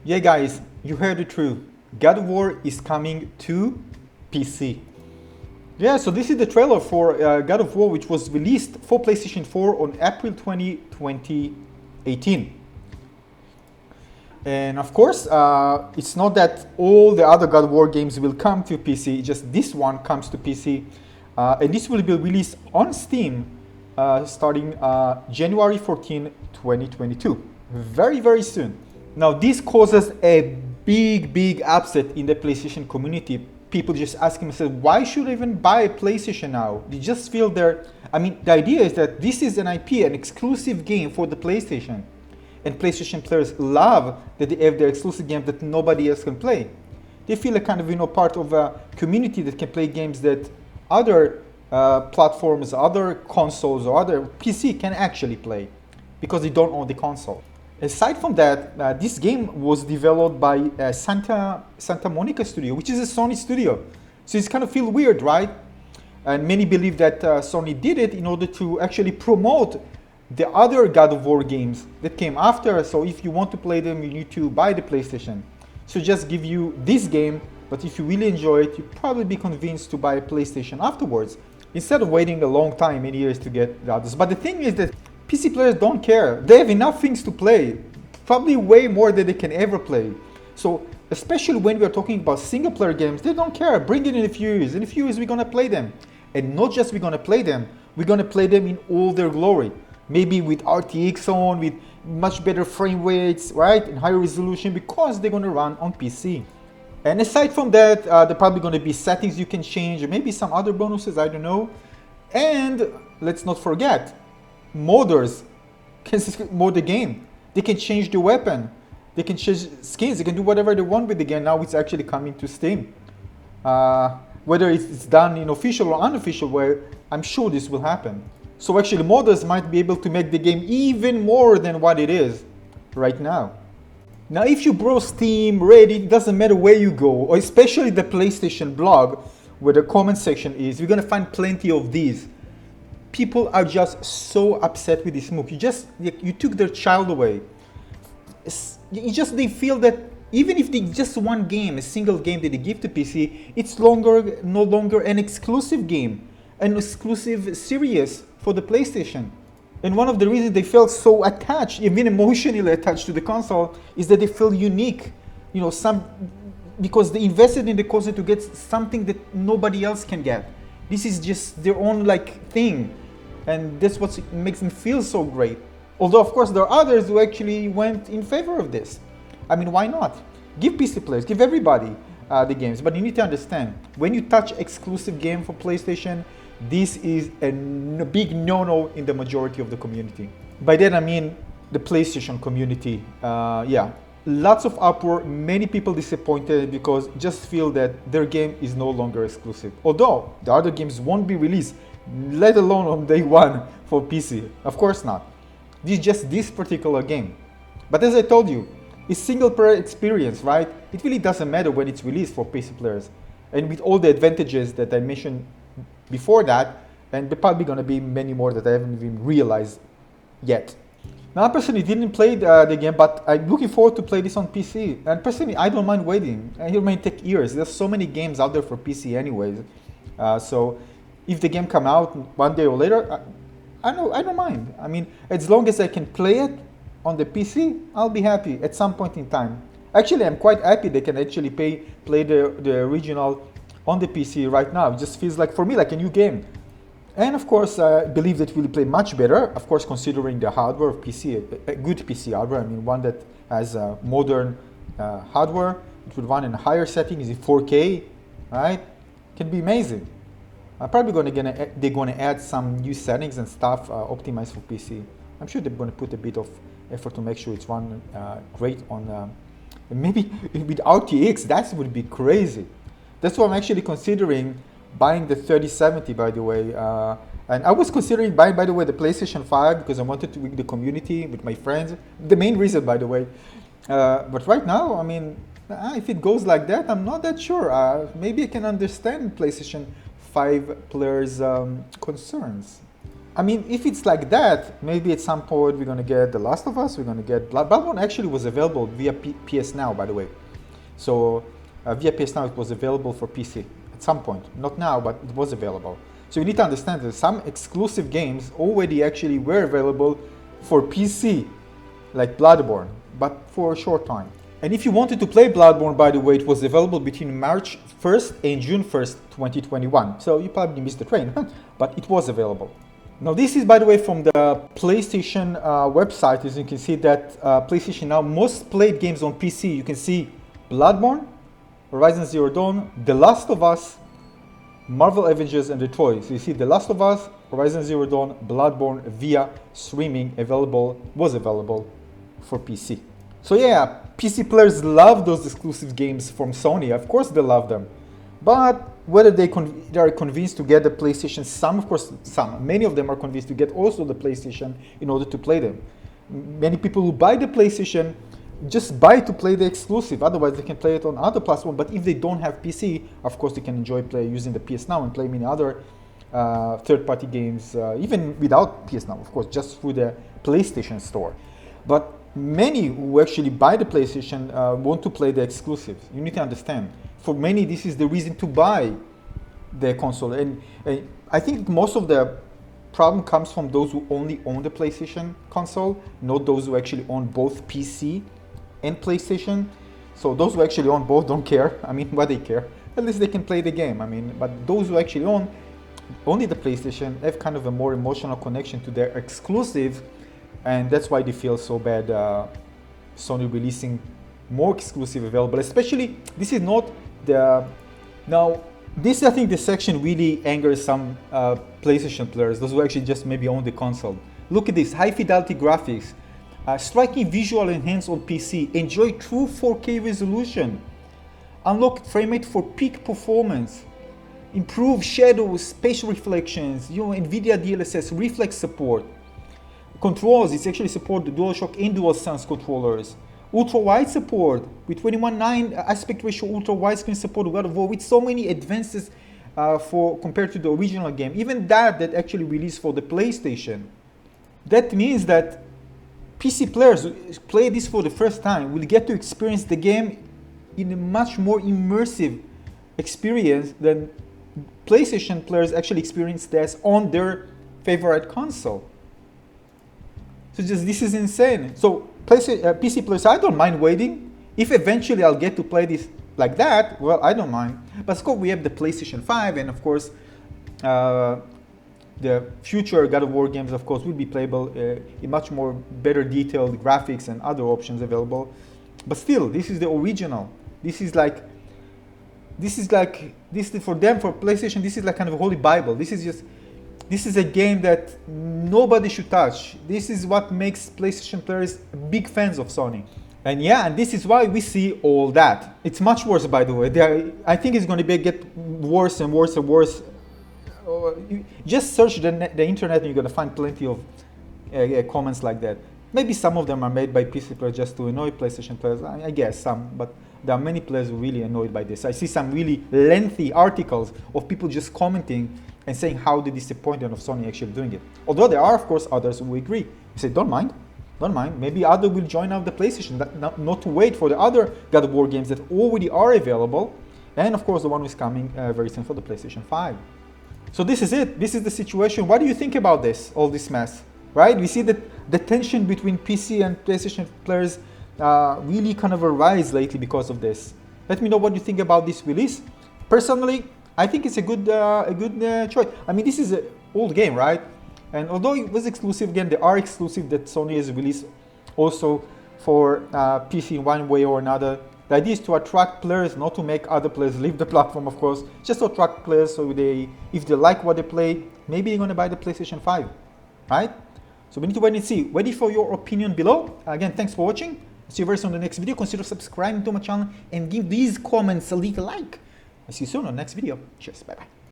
Yeah, guys, you heard it true. God of War is coming to PC. Yeah, so this is the trailer for God of War, which was released for PlayStation 4 on April 2018. And of course, it's not that all the other God of War games will come to PC, just this one comes to PC. And this will be released on Steam starting January 14, 2022. Very, very soon. Now, this causes a big upset in the PlayStation community. People just asking themselves, why should I even buy a PlayStation now? They just feel the idea is that this is an IP, an exclusive game for the PlayStation. And PlayStation players love that they have their exclusive game that nobody else can play. They feel like kind of, part of a community that can play games that other platforms, other consoles, or other PC can actually play because they don't own the console. Aside from that, this game was developed by Santa Monica Studio, which is a Sony studio. So it's kind of feel weird, right? And many believe that Sony did it in order to actually promote the other God of War games that came after. So if you want to play them, you need to buy the PlayStation. So just give you this game, but if you really enjoy it, you'll probably be convinced to buy a PlayStation afterwards, instead of waiting a long time, many years to get the others. But the thing is that PC players don't care. They have enough things to play, probably way more than they can ever play. So especially when we're talking about single player games, they don't care. Bring it in a few years. In a few years, we're gonna play them. And not just we're gonna play them, we're gonna play them in all their glory. Maybe with RTX on, with much better frame rates, right? And higher resolution, because they're gonna run on PC. And aside from that, there are probably gonna be settings you can change, or maybe some other bonuses, I don't know. And let's not forget, modders can mod the game. They can change the weapon. They can change skins. They can do whatever they want with the game. Now it's actually coming to Steam. Whether it's done in official or unofficial way, I'm sure this will happen. So actually modders might be able to make the game even more than what it is right now. Now if you browse Steam, Reddit, it doesn't matter where you go, or especially the PlayStation blog, where the comment section is, you're gonna find plenty of these. People are just so upset with this move. You took their child away. They feel that even if they just one game, a single game that they give to PC, it's no longer an exclusive game, an exclusive series for the PlayStation. And one of the reasons they felt so attached, even emotionally attached to the console, is that they feel unique. Because they invested in the console to get something that nobody else can get. This is just their own thing, and that's what makes them feel so great. Although of course there are others who actually went in favor of this. I mean, why not? Give PC players, give everybody the games, but you need to understand, when you touch exclusive game for PlayStation, this is a big no-no in the majority of the community. By that I mean the PlayStation community. Lots of uproar, many people disappointed because just feel that their game is no longer exclusive. Although the other games won't be released, let alone on day one for PC. Of course not. This is just this particular game. But as I told you, it's single player experience, right? It really doesn't matter when it's released for PC players. And with all the advantages that I mentioned before that, and there are probably gonna be many more that I haven't even realized yet. Now, I personally didn't play the game, but I'm looking forward to play this on PC. And personally, I don't mind waiting. It may take years. There's so many games out there for PC anyways. So if the game come out one day or later, I don't mind. I mean, as long as I can play it on the PC, I'll be happy at some point in time. Actually, I'm quite happy they can actually play the original on the PC right now. It just feels like, for me, like a new game. And of course, I believe that it will play much better, of course, considering the hardware of PC, a good PC hardware. I mean, one that has modern hardware. It will run in a higher setting, is it 4K, right? Can be amazing. I'm probably they're gonna add some new settings and stuff optimized for PC. I'm sure they're gonna put a bit of effort to make sure it's run great on, maybe with RTX. That would be crazy. That's why I'm actually considering buying the 3070, by the way. And I was considering buying, by the way, the PlayStation 5 because I wanted to with the community, with my friends. The main reason, by the way. But right now, I mean, if it goes like that, I'm not that sure. Maybe I can understand PlayStation 5 players' concerns. I mean, if it's like that, maybe at some point we're gonna get The Last of Us, we're gonna get Bloodborne actually was available via PS Now, by the way. So via PS Now it was available for PC at some point. Not now, but it was available. So you need to understand that some exclusive games already actually were available for PC, like Bloodborne, but for a short time. And if you wanted to play Bloodborne, by the way, it was available between March 1st and June 1st, 2021. So you probably missed the train, but it was available. Now this is, by the way, from the PlayStation website. As you can see that PlayStation Now most played games on PC. You can see Bloodborne, Horizon Zero Dawn, The Last of Us, Marvel Avengers, and Detroit. So you see The Last of Us, Horizon Zero Dawn, Bloodborne via streaming was available for PC. So yeah, PC players love those exclusive games from Sony. Of course they love them. But whether they are convinced to get the PlayStation, many of them are convinced to get also the PlayStation in order to play them. Many people who buy the PlayStation just buy to play the exclusive, otherwise they can play it on other platforms. But if they don't have PC, of course they can enjoy using the PS Now and play many other third-party games, even without PS Now, of course, just through the PlayStation Store. But many who actually buy the PlayStation want to play the exclusives. You need to understand. For many, this is the reason to buy the console. And I think most of the problem comes from those who only own the PlayStation console, not those who actually own both PC and PlayStation. So those who actually own both don't care. I mean, why they care? At least they can play the game. I mean, but those who actually own only the PlayStation have kind of a more emotional connection to their exclusive, and that's why they feel so bad Sony releasing more exclusive available. Especially, this is not the... Now, this, I think, the section really angers some PlayStation players, those who actually just maybe own the console. Look at this, high fidelity graphics, striking visual enhance on PC, enjoy true 4K resolution, unlock frame rate for peak performance, improve shadows, spatial reflections, NVIDIA DLSS, reflex support, controls, it's actually support the DualShock and DualSense controllers, ultra-wide support with 21:9 aspect ratio ultra widescreen support with so many advances compared to the original game, even that actually released for the PlayStation. That means that PC players who play this for the first time will get to experience the game in a much more immersive experience than PlayStation players actually experience this on their favorite console. So this is insane. So PC players, I don't mind waiting. If eventually I'll get to play this like that, well, I don't mind. But of course we have the PlayStation 5, and of course the future God of War games, of course, will be playable in much more better detailed graphics and other options available. But still, this is the original. This is for them, for PlayStation, this is like kind of a holy Bible. This is a game that nobody should touch. This is what makes PlayStation players big fans of Sony. And yeah, and this is why we see all that. It's much worse, by the way. I think it's going to get worse and worse and worse. Just search the internet and you're going to find plenty of comments like that. Maybe some of them are made by PC players just to annoy PlayStation players. I guess some, but there are many players who are really annoyed by this. I see some really lengthy articles of people just commenting and saying how the disappointment of Sony actually doing it. Although there are, of course, others who agree. You say, don't mind. Maybe others will join out the PlayStation, not to wait for the other God of War games that already are available. And of course, the one who is coming very soon for the PlayStation 5. So this is it. This is the situation. What do you think about this, all this mess? Right? We see that the tension between PC and PlayStation players really kind of arise lately because of this. Let me know what you think about this release. Personally, I think it's a good choice. I mean, this is an old game, right? And although it was exclusive, again, there are exclusive that Sony has released also for PC in one way or another. The idea is to attract players, not to make other players leave the platform, of course. Just to attract players so if they like what they play, maybe they're going to buy the PlayStation 5, right? So we need to wait and see. Wait for your opinion below. Again, thanks for watching. See you very soon on the next video. Consider subscribing to my channel and give these comments a little like. I'll see you soon on the next video. Cheers. Bye-bye.